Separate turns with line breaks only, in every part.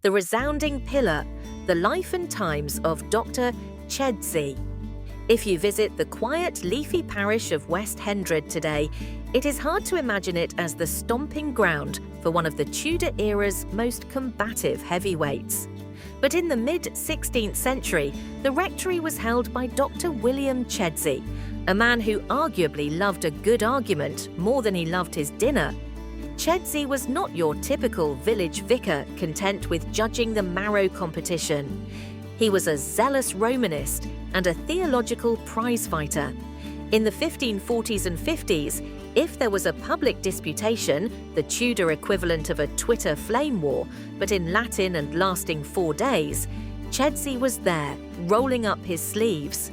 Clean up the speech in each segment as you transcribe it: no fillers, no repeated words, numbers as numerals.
the resounding pillar, the life and times of Dr. Chedsey. If you visit the quiet, leafy parish of West Hendred today, it is hard to imagine it as the stomping ground for one of the Tudor era's most combative heavyweights. But in the mid-16th century, the rectory was held by Dr. William Chedsey, a man who arguably loved a good argument more than he loved his dinner. Chedsey was not your typical village vicar content with judging the marrow competition. He was a zealous Romanist and a theological prizefighter. In the 1540s and 50s, if there was a public disputation, the Tudor equivalent of a Twitter flame war, but in Latin and lasting 4 days, Chedsey was there, rolling up his sleeves.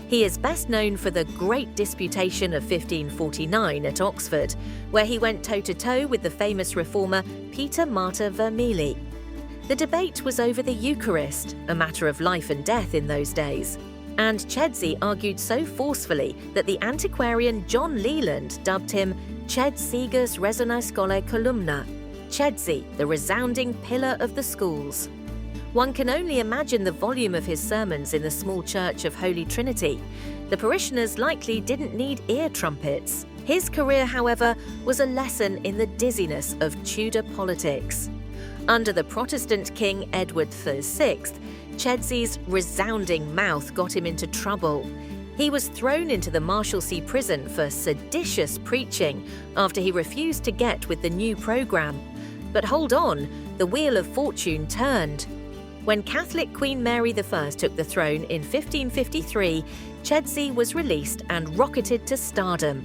He is best known for the Great Disputation of 1549 at Oxford, where he went toe-to-toe with the famous reformer Peter Martyr Vermigli. The debate was over the Eucharist, a matter of life and death in those days, and Chedsey argued so forcefully that the antiquarian John Leland dubbed him Chedsigus Resona Scholae Columna, Chedsey, the resounding pillar of the schools. One can only imagine the volume of his sermons in the small church of Holy Trinity. The parishioners likely didn't need ear trumpets. His career, however, was a lesson in the dizziness of Tudor politics. Under the Protestant King Edward VI, Chedsey's resounding mouth got him into trouble. He was thrown into the Marshalsea prison for seditious preaching after he refused to get with the new programme. But hold on, the wheel of fortune turned. When Catholic Queen Mary I took the throne in 1553, Chedsey was released and rocketed to stardom.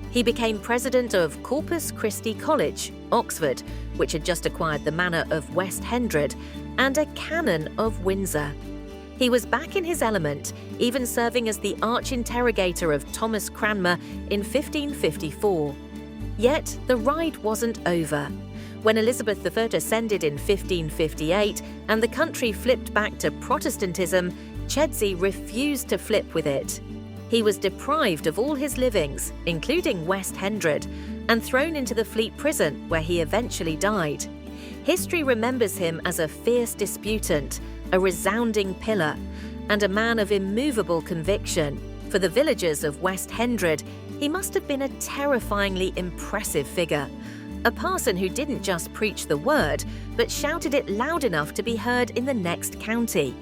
He became president of Corpus Christi College, Oxford, which had just acquired the manor of West Hendred, and a canon of Windsor. He was back in his element, even serving as the arch-interrogator of Thomas Cranmer in 1554. Yet the ride wasn't over. When Elizabeth I ascended in 1558 and the country flipped back to Protestantism, Chedsey refused to flip with it. He was deprived of all his livings, including West Hendred, and thrown into the Fleet prison, where he eventually died. History remembers him as a fierce disputant, a resounding pillar, and a man of immovable conviction. For the villagers of West Hendred, he must have been a terrifyingly impressive figure. A parson who didn't just preach the word, but shouted it loud enough to be heard in the next county.